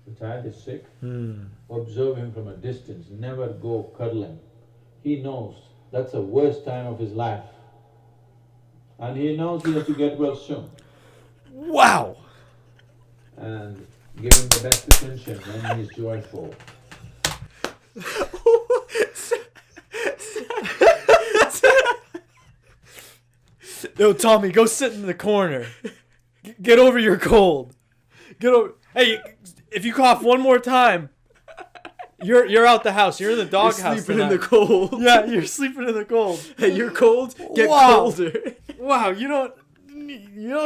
The child is sick. Observe him from a distance, never go cuddling. He knows that's the worst time of his life. And he knows he has to get well soon. Wow! And give him the best attention when he's joyful. No, Tommy, go sit in the corner. Get over your cold. Get over. Hey, if you cough one more time, you're out the house. You're in the doghouse. You're sleeping in the cold. Yeah, you're sleeping in the cold. Hey, you're cold. Get Wow. colder. Wow, you don't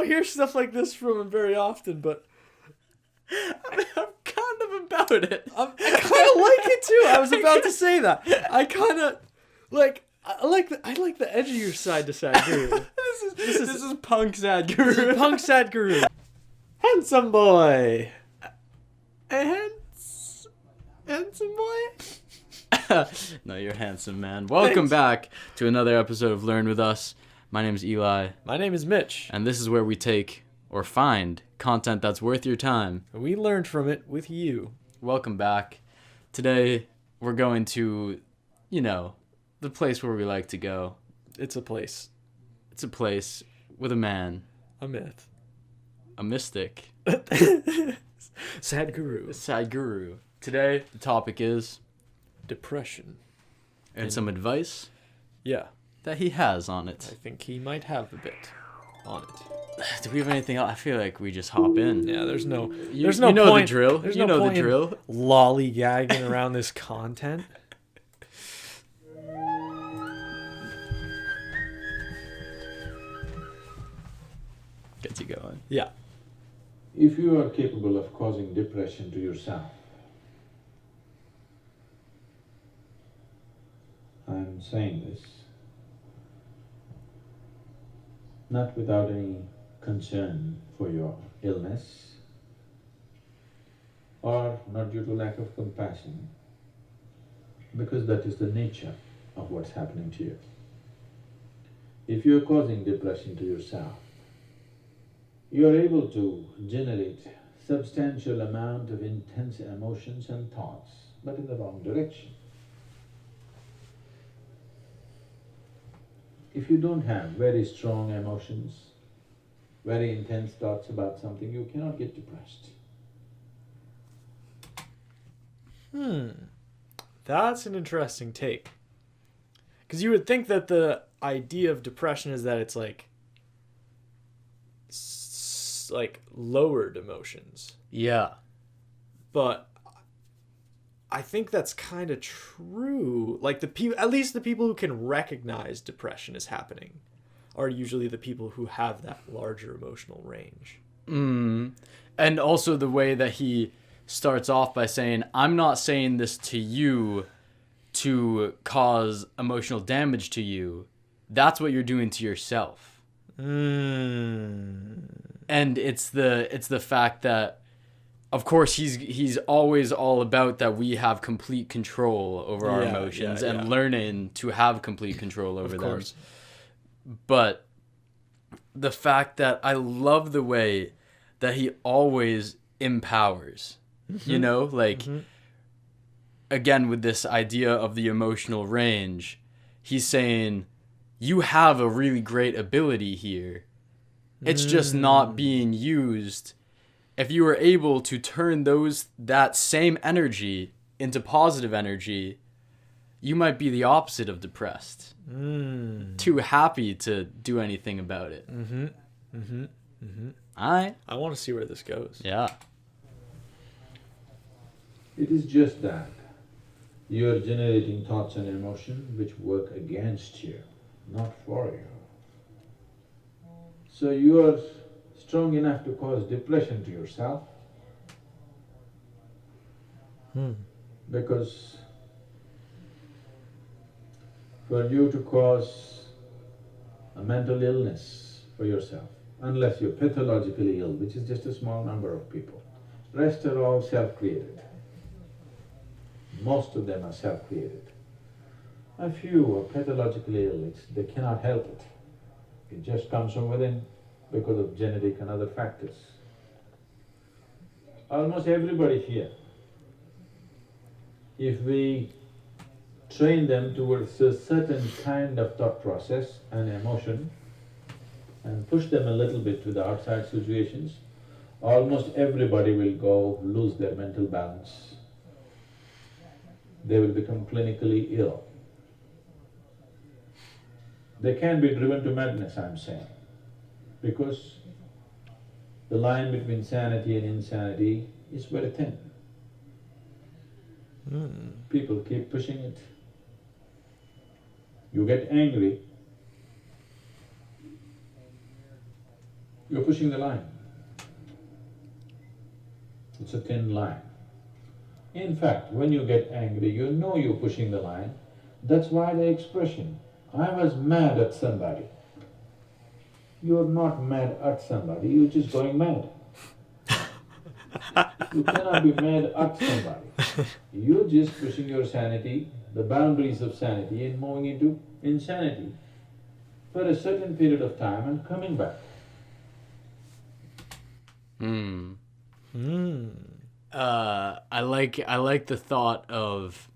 hear stuff like this from him very often, but I mean, I'm kind of about it. I kind of like it too. I was about to say that. I kind of like. I like the edge of your side to side guru. This is punk Sadhguru. Punk Sadhguru. Handsome boy. Handsome boy. No, you're handsome, man. Welcome back to another episode of Learn With Us. My name is Eli. My name is Mitch. And this is where we take or find content that's worth your time. We learned from it with you. Welcome back. Today, we're going to, the place where we like to go. It's a place. It's a place with a man. A myth. A mystic. Sadhguru. Today, the topic is Depression. and some advice Yeah. that he has on I it. think he might have a bit on it. Do we have anything else? I feel like we just hop in. Yeah, there's no You point. know the drill. There's You no know point the in drill. lollygagging around this content. Gets you going. Yeah. If you are capable of causing depression to yourself, I'm saying this not without any concern for your illness or not due to lack of compassion, because that is the nature of what's happening to you. If you're causing depression to yourself, you are able to generate substantial amount of intense emotions and thoughts, but in the wrong direction. If you don't have very strong emotions, very intense thoughts about something, you cannot get depressed. That's an interesting take. Because you would think that the idea of depression is that it's like lowered emotions. Yeah. But I think that's kind of true. Like at least the people who can recognize depression is happening are usually the people who have that larger emotional range. And also the way that he starts off by saying, I'm not saying this to you to cause emotional damage to you. That's what you're doing to yourself. And it's the fact that, of course, he's always all about that we have complete control over our emotions and learning to have complete control over them. Of course. But the fact that I love the way that he always empowers, again, with this idea of the emotional range, he's saying, you have a really great ability here. It's just not being used. If you were able to turn that same energy into positive energy, you might be the opposite of depressed. Too happy to do anything about it. Alright. I want to see where this goes. Yeah. It is just that you are generating thoughts and emotions which work against you, not for you. So you are strong enough to cause depression to yourself because for you to cause a mental illness for yourself, unless you're pathologically ill, which is just a small number of people, rest are all self-created. Most of them are self-created. A few are pathologically ill, they cannot help it. It just comes from within because of genetic and other factors. almost everybody here, if we train them towards a certain kind of thought process and emotion and push them a little bit to the outside situations, almost everybody will go lose their mental balance. They will become clinically ill. They can be driven to madness, I'm saying, because the line between sanity and insanity is very thin. People keep pushing it. You get angry, you're pushing the line. It's a thin line. In fact, when you get angry, you know you're pushing the line. That's why the expression, I was mad at somebody. You're not mad at somebody, you're just going mad. You cannot be mad at somebody. You're just pushing your sanity, the boundaries of sanity, and moving into insanity for a certain period of time and coming back. I like the thought of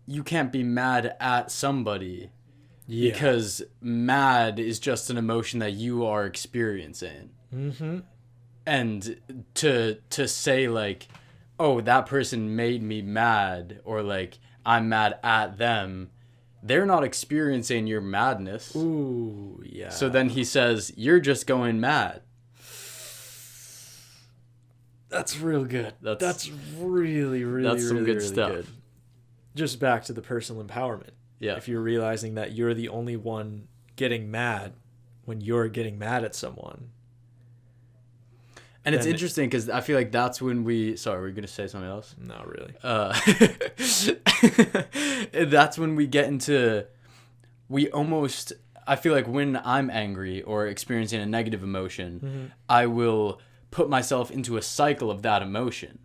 you can't be mad at somebody because mad is just an emotion that you are experiencing. And to say like, oh, that person made me mad, or like I'm mad at them, they're not experiencing your madness. Ooh, yeah. So then he says, you're just going mad. That's real good. That's really, really, that's some really, good really stuff. good. Just back to the personal empowerment. Yeah. If you're realizing that you're the only one getting mad when you're getting mad at someone. And it's interesting because I feel like that's when we... Sorry, were you going to say something else? Not really. That's when we get into... We almost... I feel like when I'm angry or experiencing a negative emotion, I will put myself into a cycle of that emotion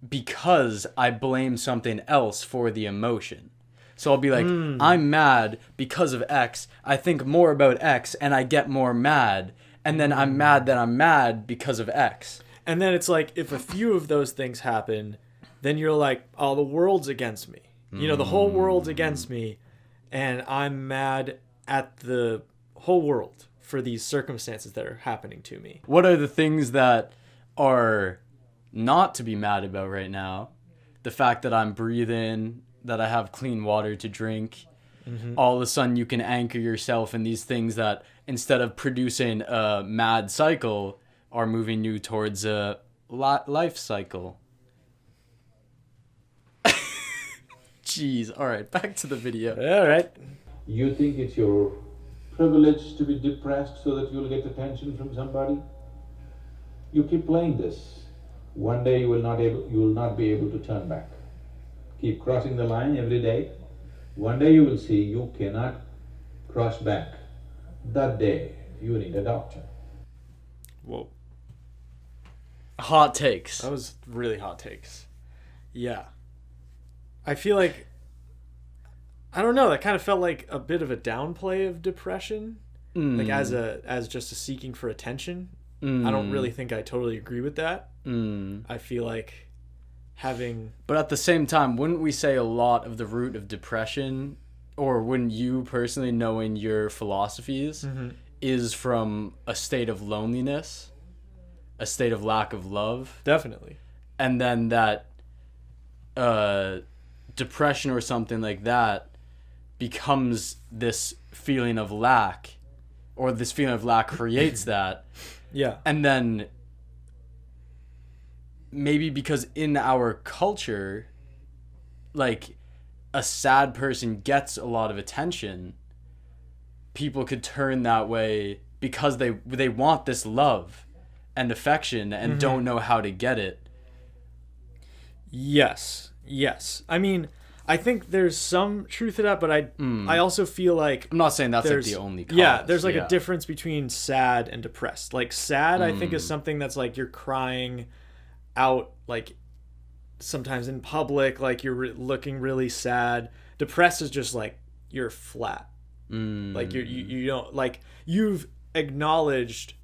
because I blame something else for the emotion. So I'll be like, I'm mad because of X. I think more about X and I get more mad. And then I'm mad that I'm mad because of X. And then it's like, if a few of those things happen, then you're like, oh, the world's against me. You know, the whole world's against me. And I'm mad at the whole world for these circumstances that are happening to me. What are the things that are not to be mad about right now? The fact that I'm breathing, that I have clean water to drink. All of a sudden you can anchor yourself in these things that instead of producing a mad cycle are moving you towards a life cycle. Jeez. All right, back to the video. All right. You think it's your privilege to be depressed so that you'll get attention from somebody? You keep playing this. One day you will not be able to turn back. Keep crossing the line every day. One day you will see you cannot cross back. That day you need a doctor. Whoa. Hot takes. That was really hot takes. Yeah. I feel like, I don't know, that kind of felt like a bit of a downplay of depression. Like as just a seeking for attention. I don't really think I totally agree with that. I feel like having... But at the same time, wouldn't we say a lot of the root of depression, or wouldn't you personally, knowing your philosophies, is from a state of loneliness, a state of lack of love? Definitely. And then that depression or something like that becomes this feeling of lack, or this feeling of lack creates that. Yeah. And then maybe because in our culture, like, a sad person gets a lot of attention, people could turn that way because they want this love and affection and don't know how to get it. Yes. I mean, I think there's some truth to that, but I also feel like... I'm not saying that's like the only cause. Yeah, there's like a difference between sad and depressed. Like, sad, I think, is something that's like you're crying out, like, sometimes in public, like you're looking really sad. Depressed is just like you're flat. Like you don't, like, you've acknowledged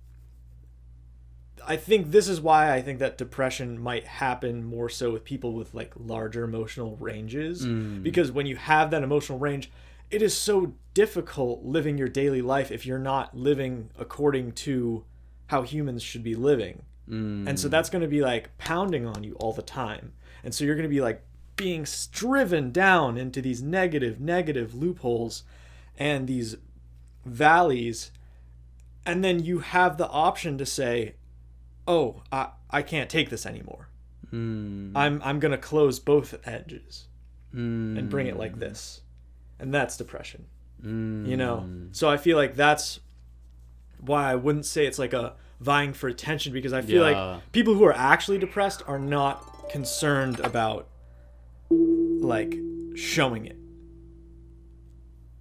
I think this is why I think that depression might happen more so with people with like larger emotional ranges, because when you have that emotional range, it is so difficult living your daily life if you're not living according to how humans should be living. And so that's going to be like pounding on you all the time. And so you're going to be like being driven down into these negative loopholes and these valleys. And then you have the option to say, oh, I can't take this anymore. I'm going to close both edges and bring it like this. And that's depression. You know? So I feel like that's why I wouldn't say it's like a vying for attention, because I feel like people who are actually depressed are not concerned about like showing it.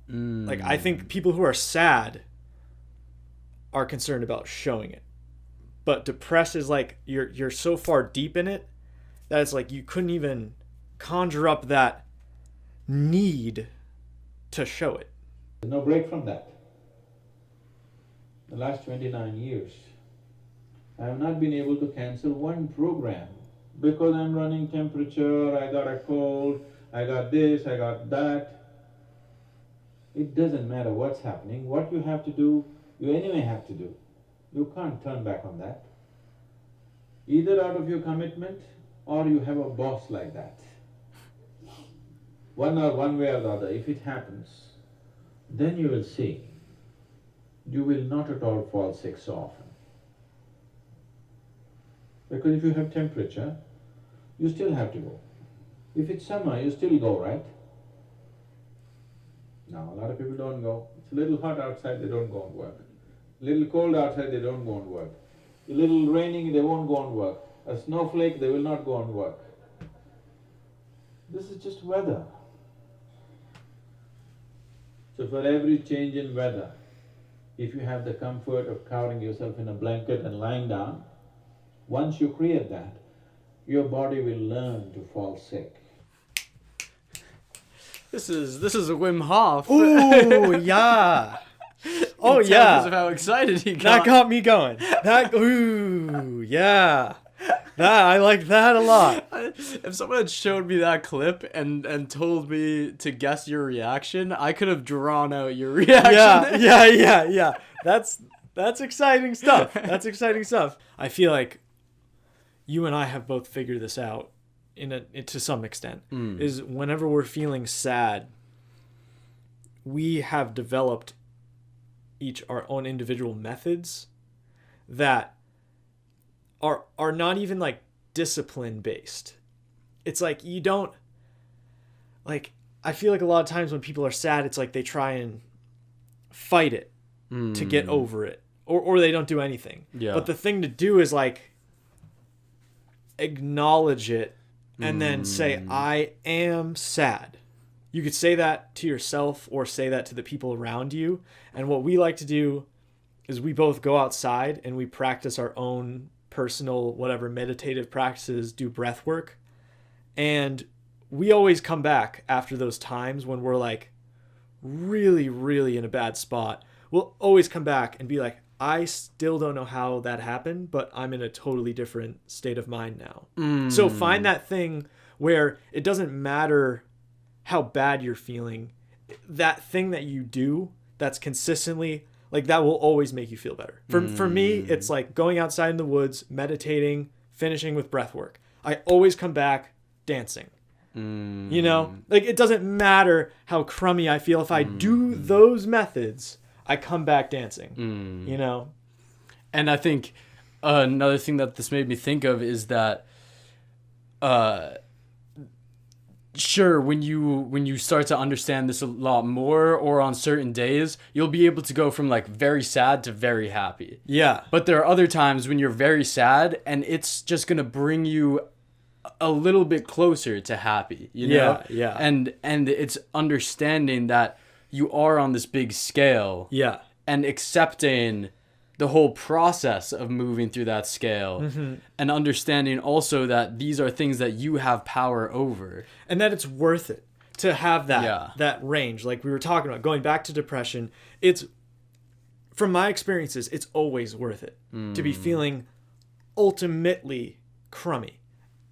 Like I think people who are sad are concerned about showing it. But depressed is like you're so far deep in it that it's like you couldn't even conjure up that need to show it. There's no break from that. The last 29 years, I have not been able to cancel one program because I'm running temperature, I got a cold, I got this, I got that. It doesn't matter what's happening. What you have to do, you anyway have to do. You can't turn back on that. Either out of your commitment or you have a boss like that. One way or the other, if it happens, then you will see. You will not at all fall sick so often. Because if you have temperature, you still have to go. If it's summer, you still go, right? Now, a lot of people don't go. It's a little hot outside, they don't go and work. A little cold outside, they don't go and work. A little raining, they won't go and work. A snowflake, they will not go and work. This is just weather. So for every change in weather, if you have the comfort of covering yourself in a blanket and lying down, once you create that, your body will learn to fall sick. This is a Wim Hof. Ooh, yeah. Oh, yeah. Because of how excited he got. That got me going. Ooh, yeah. I like that a lot. If someone had showed me that clip and told me to guess your reaction, I could have drawn out your reaction. Yeah. That's exciting stuff. That's exciting stuff. I feel like you and I have both figured this out to some extent. Is whenever we're feeling sad, we have developed each our own individual methods that are not even like discipline based. It's like you don't like, I feel like a lot of times when people are sad, it's like they try and fight it to get over it, or they don't do anything. But the thing to do is like acknowledge it and then say, I am sad. You could say that to yourself or say that to the people around you. And what we like to do is we both go outside and we practice our own personal, whatever, meditative practices, do breath work. And we always come back after those times when we're like really, really in a bad spot. We'll always come back and be like, I still don't know how that happened, but I'm in a totally different state of mind now. So find that thing where it doesn't matter how bad you're feeling, that thing that you do that's consistently like that will always make you feel better. For me, it's like going outside in the woods, meditating, finishing with breath work. I always come back dancing. You know, like it doesn't matter how crummy I feel. If I do those methods, I come back dancing, you know? And I think another thing that this made me think of is that, sure, when you start to understand this a lot more, or on certain days, you'll be able to go from like very sad to very happy. Yeah. But there are other times when you're very sad and it's just going to bring you a little bit closer to happy, you know? Yeah. And it's understanding that you are on this big scale. Yeah. And accepting the whole process of moving through that scale, and understanding also that these are things that you have power over. And that it's worth it to have that range. Like we were talking about, going back to depression, it's, from my experiences, it's always worth it to be feeling ultimately crummy,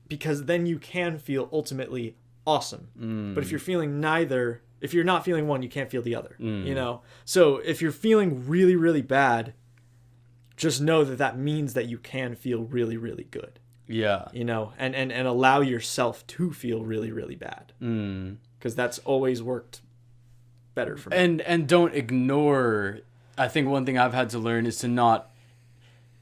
because then you can feel ultimately awesome. But if you're feeling neither, if you're not feeling one, you can't feel the other, you know? So if you're feeling really, really bad, just know that that means that you can feel really, really good. Yeah. You know, and allow yourself to feel really, really bad. Because that's always worked better for me. And don't ignore, I think one thing I've had to learn is to not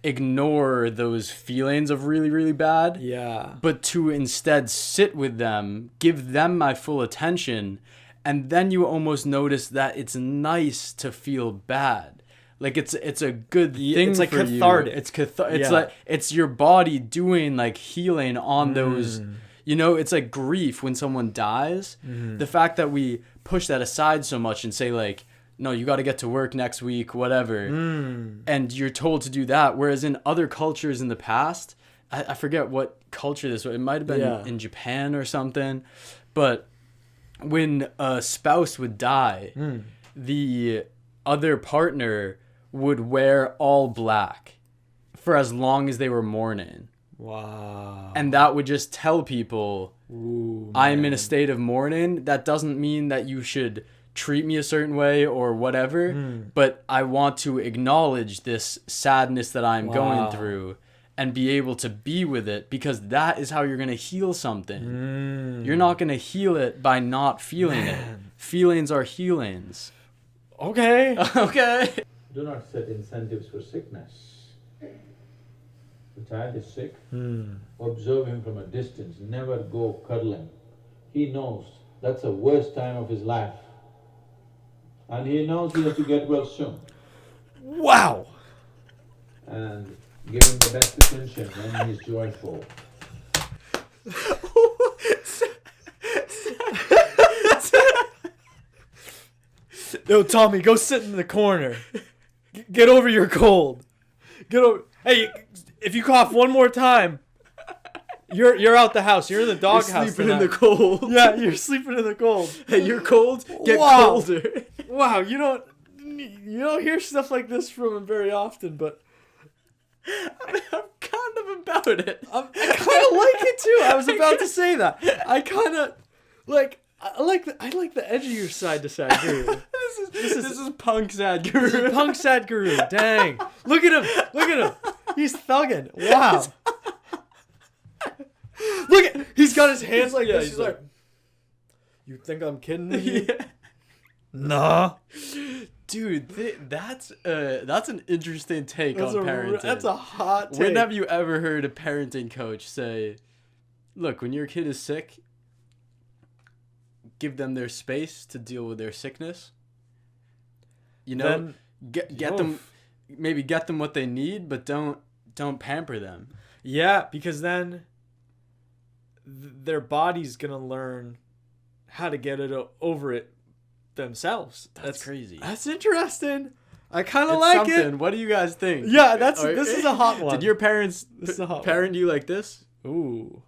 ignore those feelings of really, really bad. Yeah. But to instead sit with them, give them my full attention, and then you almost notice that it's nice to feel bad. Like it's a good thing. It's like for cathartic. You. It's like it's your body doing like healing on those. You know, it's like grief when someone dies. The fact that we push that aside so much and say like, no, you got to get to work next week, whatever. And you're told to do that. Whereas in other cultures in the past, I forget what culture this was. It might have been in Japan or something. But when a spouse would die, the other partner would wear all black for as long as they were mourning. Wow. And that would just tell people, Ooh, I'm in a state of mourning. That doesn't mean that you should treat me a certain way or whatever, but I want to acknowledge this sadness that I'm going through and be able to be with it, because that is how you're going to heal something. You're not going to heal it by not feeling it. Feelings are healings. Okay. Okay. Do not set incentives for sickness. The child is sick, observe him from a distance, never go cuddling. He knows that's the worst time of his life. And he knows he has to get well soon. Wow. And give him the best attention when he's joyful. Yo, Tommy, go sit in the corner. Get over your cold. Get over. Hey, if you cough one more time, you're out the house. You're in the doghouse. Sleeping in the cold. Yeah, you're sleeping in the cold. Hey, you're cold? Get Wow. colder. Wow, you don't hear stuff like this from him very often, but I'm kind of about it. I kind of like it too. I was about to say that. I kind of like. I like the edge of your side to Sadhguru. This is punk Sadhguru. Punk Sadhguru. Dang. Look at him. He's thugging. Wow. Look at, he's got his hands like this. He's like, you think I'm kidding you? Yeah. Nah. Dude, that's an interesting take on parenting. That's a hot take. When have you ever heard a parenting coach say, look, when your kid is sick, give them their space to deal with their sickness. You know, Then, get them, maybe get them what they need, but don't pamper them. Yeah, because then their body's gonna learn how to get it over it themselves. That's crazy. That's interesting. I kind of It's like something. it. What do you guys think? Yeah, this is a hot one. Did your parents This is a hot parent you like this? Ooh.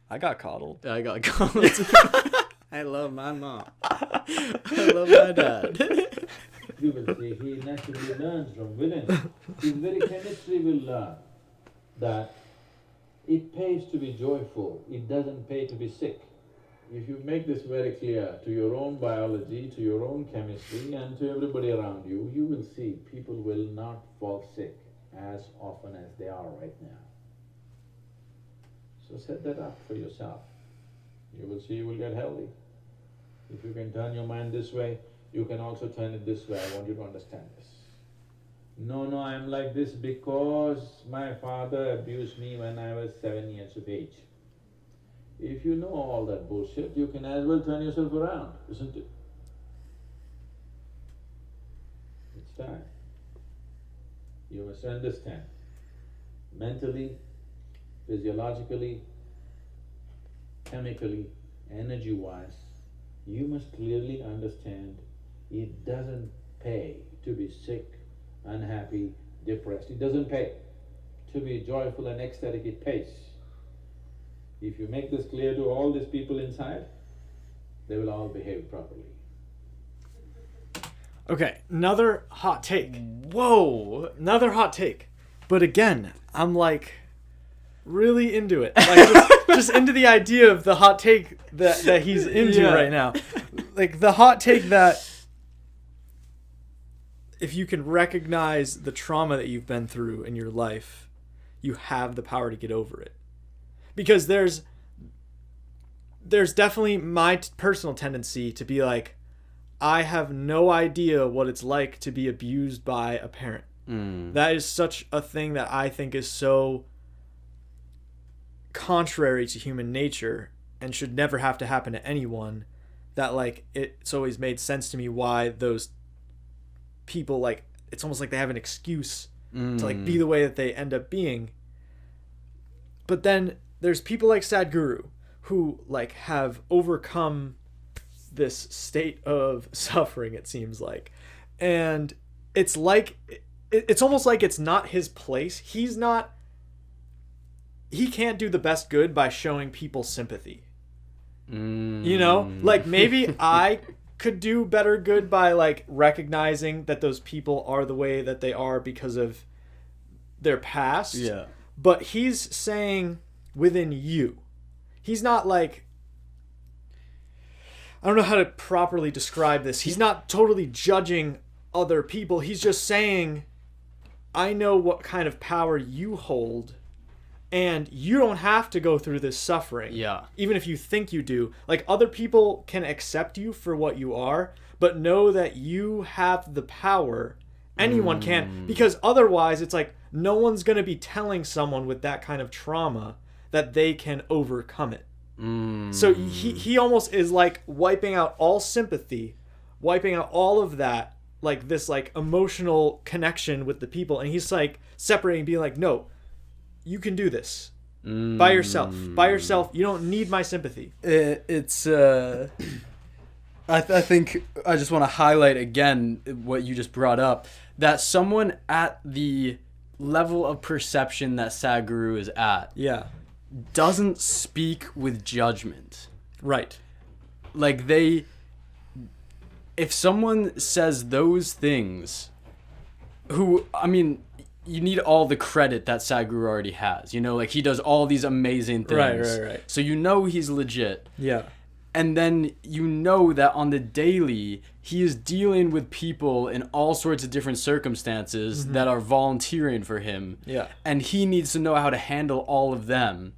I got coddled. I got comments. I love my mom. I love my dad. You will see he naturally learns from within. His very chemistry will learn that it pays to be joyful, it doesn't pay to be sick. If you make this very clear to your own biology, to your own chemistry, and to everybody around you, you will see people will not fall sick as often as they are right now. So set that up for yourself. You will see you will get healthy. If you can turn your mind this way, you can also turn it this way. I want you to understand this. No, I'm like this because my father abused me when I was 7 years of age. If you know all that bullshit, you can as well turn yourself around, isn't it? It's time. You must understand. Mentally, physiologically, chemically, energy-wise, you must clearly understand it doesn't pay to be sick, unhappy, depressed. It doesn't pay. To be joyful and ecstatic, it pays. If you make this clear to all these people inside, they will all behave properly. Okay, another hot take. Whoa. Another hot take. But again, I'm like really into it. Like just into the idea of the hot take that he's into right now. Like the hot take that if you can recognize the trauma that you've been through in your life, you have the power to get over it. Because there's definitely my personal tendency to be like, I have no idea what it's like to be abused by a parent. That is such a thing that I think is so contrary to human nature and should never have to happen to anyone, that like it's always made sense to me why those people, like, it's almost like they have an excuse to like be the way that they end up being. But then there's people like Sadhguru who like have overcome this state of suffering, it seems like. And it's like, it's almost like it's not his place. He can't do the best good by showing people sympathy. You know, like maybe I could do better good by like recognizing that those people are the way that they are because of their past. Yeah. But he's saying within you. He's not like, I don't know how to properly describe this. He's not totally judging other people. He's just saying, I know what kind of power you hold, and you don't have to go through this suffering. Yeah. Even if you think you do. Like, other people can accept you for what you are, but know that you have the power. Anyone can. Because otherwise, it's like, no one's going to be telling someone with that kind of trauma that they can overcome it. So he almost is like wiping out all sympathy, wiping out all of that, like this like emotional connection with the people. And he's like separating, being like, no, you can do this by yourself. By yourself, you don't need my sympathy. I think I just want to highlight again what you just brought up, that someone at the level of perception that Sadhguru is at doesn't speak with judgment. Right. Like if someone says those things, I mean, you need all the credit that Sadhguru already has. You know, like he does all these amazing things. Right. So you know he's legit. Yeah. And then you know that on the daily, he is dealing with people in all sorts of different circumstances that are volunteering for him. Yeah. And he needs to know how to handle all of them.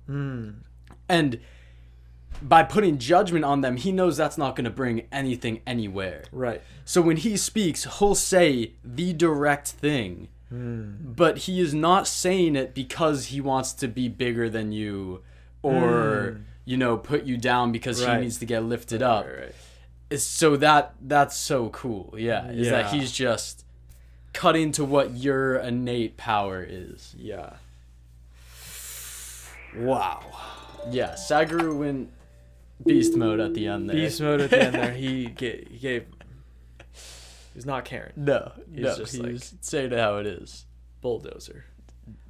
And by putting judgment on them, he knows that's not going to bring anything anywhere. Right. So when he speaks, he'll say the direct thing. But he is not saying it because he wants to be bigger than you or... you know, put you down because he needs to get lifted up. Right. So that's so cool. Yeah. Is that he's just cutting to what your innate power is. Yeah. Wow. Yeah. Sadhguru went beast mode at the end there. Beast mode at the end there. He gave. He's not caring. No. He's just like saying it how it is. Bulldozer.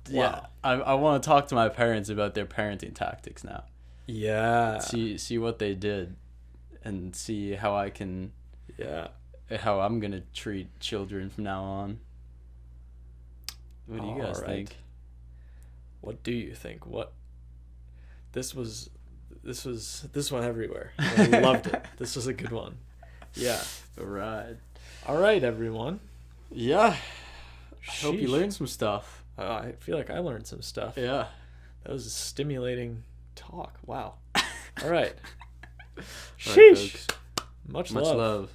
Wow. Yeah. I want to talk to my parents about their parenting tactics now. Yeah. See what they did, and see how I can. Yeah. How I'm gonna treat children from now on. What do you guys think? What do you think? What? This one everywhere. I loved it. This was a good one. Yeah. All right, everyone. Yeah. Hope you learned some stuff. I feel like I learned some stuff. Yeah. That was a stimulating talk. Wow. All right. Sheesh. Much love.